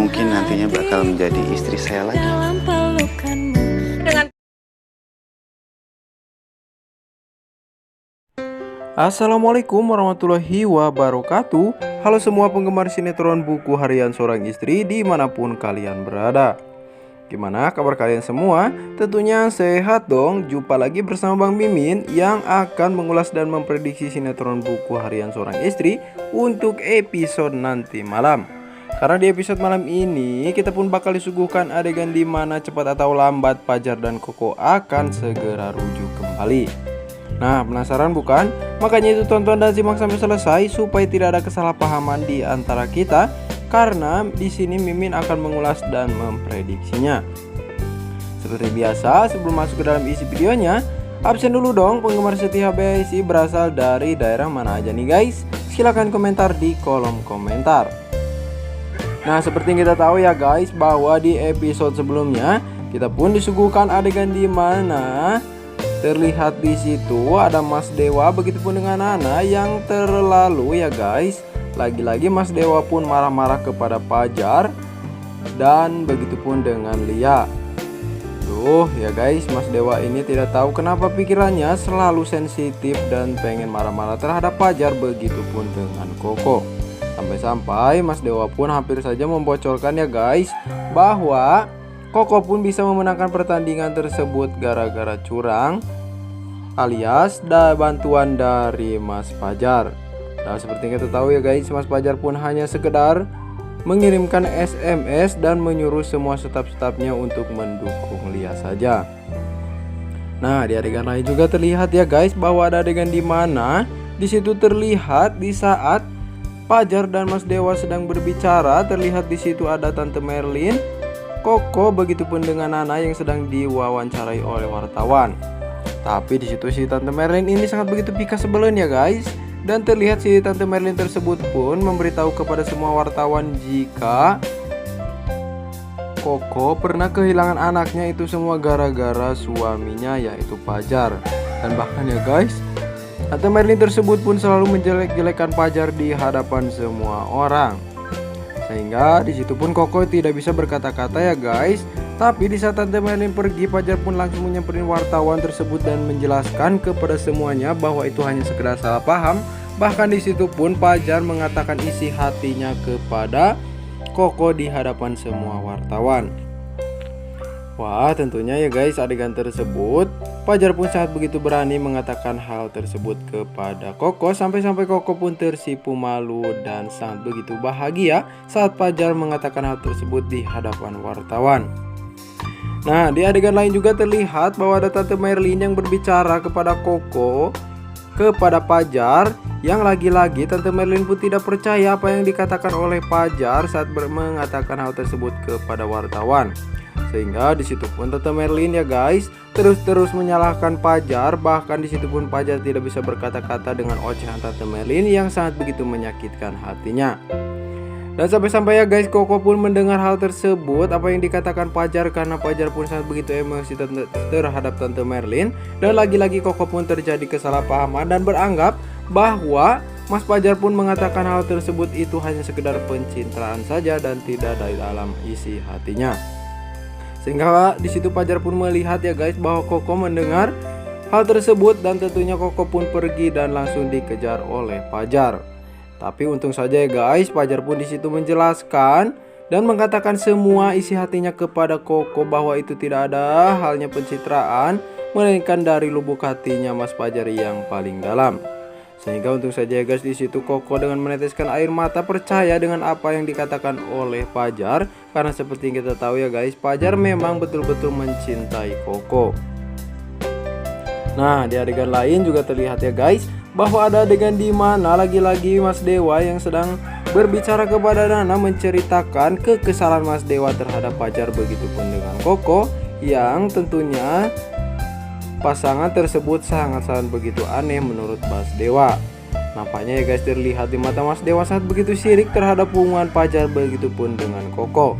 mungkin nantinya bakal menjadi istri saya lagi. Assalamualaikum warahmatullahi wabarakatuh. Halo semua penggemar sinetron Buku Harian Seorang Istri dimanapun kalian berada. Gimana kabar kalian semua? Tentunya sehat dong. Jumpa lagi bersama Bang Mimin yang akan mengulas dan memprediksi sinetron Buku Harian Seorang Istri untuk episode nanti malam. Karena di episode malam ini kita pun bakal disuguhkan adegan di mana cepat atau lambat Fajar dan Koko akan segera rujuk kembali. Nah, penasaran bukan? Makanya itu tonton dan simak sampai selesai supaya tidak ada kesalahpahaman di antara kita, karena di sini Mimin akan mengulas dan memprediksinya. Seperti biasa, sebelum masuk ke dalam isi videonya, absen dulu dong penggemar setia HBIC berasal dari daerah mana aja nih guys? Silahkan komentar di kolom komentar. Nah, seperti yang kita tahu ya guys, bahwa di episode sebelumnya kita pun disuguhkan adegan di mana terlihat di situ ada Mas Dewa begitupun dengan Nana yang terlalu ya guys. Lagi-lagi Mas Dewa pun marah-marah kepada Fajar dan begitupun dengan Lia. Duh ya guys, Mas Dewa ini tidak tahu kenapa pikirannya selalu sensitif dan pengen marah-marah terhadap Fajar, begitupun dengan Koko. Sampai-sampai Mas Dewa pun hampir saja membocorkan ya guys, bahwa Koko pun bisa memenangkan pertandingan tersebut gara-gara curang alias bantuan dari Mas Fajar. Nah, seperti yang kita tahu ya guys, Mas Fajar pun hanya sekedar mengirimkan SMS dan menyuruh semua staf-stafnya untuk mendukung Lia saja. Nah, di adegan lain juga terlihat ya guys, bahwa ada adegan di mana di situ terlihat di saat Fajar dan Mas Dewa sedang berbicara, terlihat di situ ada Tante Merlin, Koko begitupun dengan Nana yang sedang diwawancarai oleh wartawan. Tapi di situ si Tante Merlin ini sangat begitu pikas sebelun ya guys, dan terlihat si Tante Merlin tersebut pun memberitahu kepada semua wartawan jika Koko pernah kehilangan anaknya itu semua gara-gara suaminya yaitu Fajar. Dan bahkan ya guys, Tante Merlin tersebut pun selalu menjelek-jelekan Fajar di hadapan semua orang. Sehingga disitu pun Koko tidak bisa berkata-kata ya guys. Tapi di saat Tante Merlin pergi, Fajar pun langsung menyamperin wartawan tersebut dan menjelaskan kepada semuanya bahwa itu hanya sekedar salah paham. Bahkan disitu pun Fajar mengatakan isi hatinya kepada Koko di hadapan semua wartawan. Wah, tentunya ya guys, adegan tersebut Fajar pun sangat begitu berani mengatakan hal tersebut kepada Koko, sampai-sampai Koko pun tersipu malu dan sangat begitu bahagia saat Fajar mengatakan hal tersebut di hadapan wartawan. Nah, di adegan lain juga terlihat bahwa ada Tante Merlin yang berbicara kepada Koko, kepada Fajar, yang lagi-lagi Tante Merlin pun tidak percaya apa yang dikatakan oleh Fajar saat mengatakan hal tersebut kepada wartawan. Sehingga disitu pun Tante Merlin ya guys terus menyalahkan Fajar. Bahkan disitu pun Fajar tidak bisa berkata-kata dengan ocehan Tante Merlin yang sangat begitu menyakitkan hatinya. Dan sampai-sampai ya guys, Koko pun mendengar hal tersebut, apa yang dikatakan Fajar, karena Fajar pun sangat begitu emosi terhadap Tante Merlin. Dan lagi-lagi Koko pun terjadi kesalahpahaman dan beranggap bahwa Mas Fajar pun mengatakan hal tersebut itu hanya sekedar pencitraan saja dan tidak dari dalam isi hatinya. Sehingga di situ Fajar pun melihat ya guys bahwa Koko mendengar hal tersebut, dan tentunya Koko pun pergi dan langsung dikejar oleh Fajar. Tapi untung saja ya guys, Fajar pun di situ menjelaskan dan mengatakan semua isi hatinya kepada Koko, bahwa itu tidak ada halnya pencitraan, melainkan dari lubuk hatinya Mas Fajar yang paling dalam. Sehingga untung saja ya guys, di situ Koko dengan meneteskan air mata percaya dengan apa yang dikatakan oleh Fajar, karena seperti yang kita tahu ya guys, Fajar memang betul-betul mencintai Koko. Nah, di adegan lain juga terlihat ya guys, bahwa ada adegan di mana lagi-lagi Mas Dewa yang sedang berbicara kepada Nana, menceritakan kekesalan Mas Dewa terhadap Fajar begitupun dengan Koko, yang tentunya pasangan tersebut sangat-sangat begitu aneh menurut Mas Dewa. Nampaknya ya guys, terlihat di mata Mas Dewa sangat begitu sirik terhadap hubungan Fajar begitupun dengan Koko.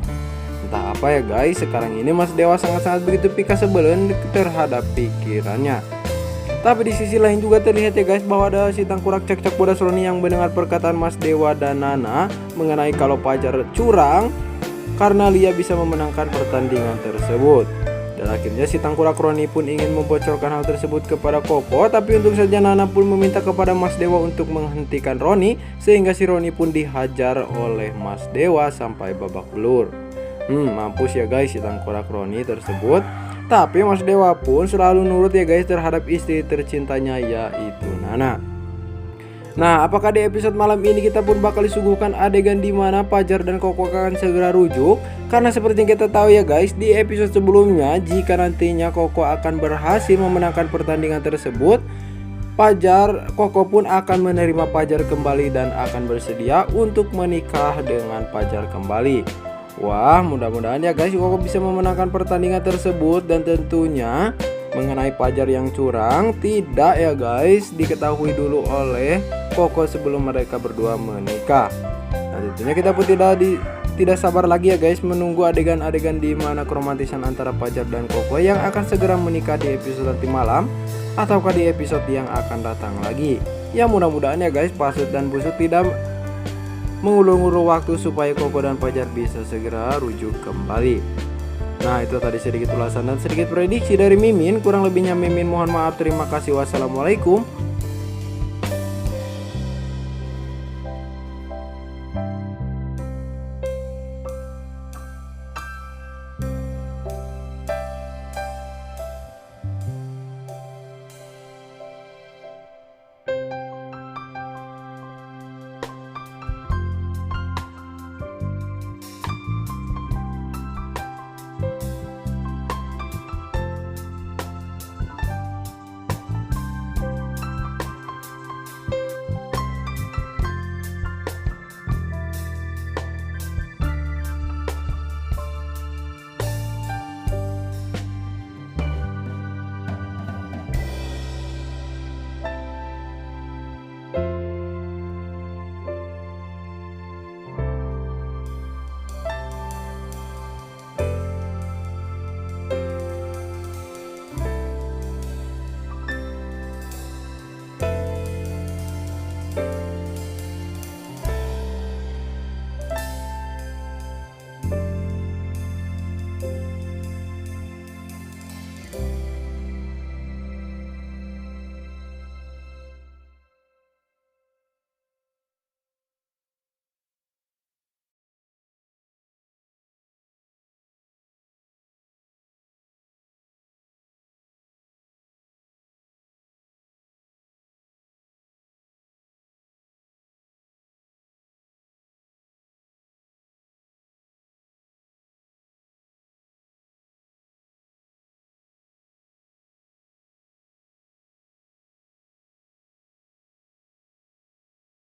Entah apa ya guys, sekarang ini Mas Dewa sangat-sangat begitu pikas sebelum terhadap pikirannya. Tapi di sisi lain juga terlihat ya guys, bahwa ada si Tangkurak Cekcok Bodas Roni yang mendengar perkataan Mas Dewa dan Nana mengenai kalau Fajar curang. karena Lia bisa memenangkan pertandingan tersebut. Dan akhirnya si Tengkorak Roni pun ingin membocorkan hal tersebut kepada Koko, tapi untuk saja Nana pun meminta kepada Mas Dewa untuk menghentikan Roni, sehingga si Roni pun dihajar oleh Mas Dewa sampai babak belur. Mampus ya guys si Tengkorak Roni tersebut. Tapi Mas Dewa pun selalu nurut ya guys terhadap istri tercintanya, yaitu Nana. Nah, apakah di episode malam ini kita pun bakal disuguhkan adegan di mana Fajar dan Koko akan segera rujuk? Karena seperti yang kita tahu ya guys, di episode sebelumnya jika nantinya Koko akan berhasil memenangkan pertandingan tersebut, Koko pun akan menerima Fajar kembali dan akan bersedia untuk menikah dengan Fajar kembali. Wah, mudah-mudahan ya guys Koko bisa memenangkan pertandingan tersebut, dan tentunya mengenai Fajar yang curang tidak ya guys diketahui dulu oleh Koko sebelum mereka berdua menikah. Nah, tentunya kita pun tidak sabar lagi ya guys menunggu adegan-adegan di mana keromantisan antara Fajar dan Koko yang akan segera menikah di episode nanti malam, ataukah di episode yang akan datang lagi. Ya mudah-mudahan ya guys Pasut dan Busuk tidak mengulur-ngulur waktu supaya Koko dan Fajar bisa segera rujuk kembali. Nah, itu tadi sedikit ulasan dan sedikit prediksi dari Mimin. Kurang lebihnya Mimin mohon maaf. Terima kasih. Wassalamualaikum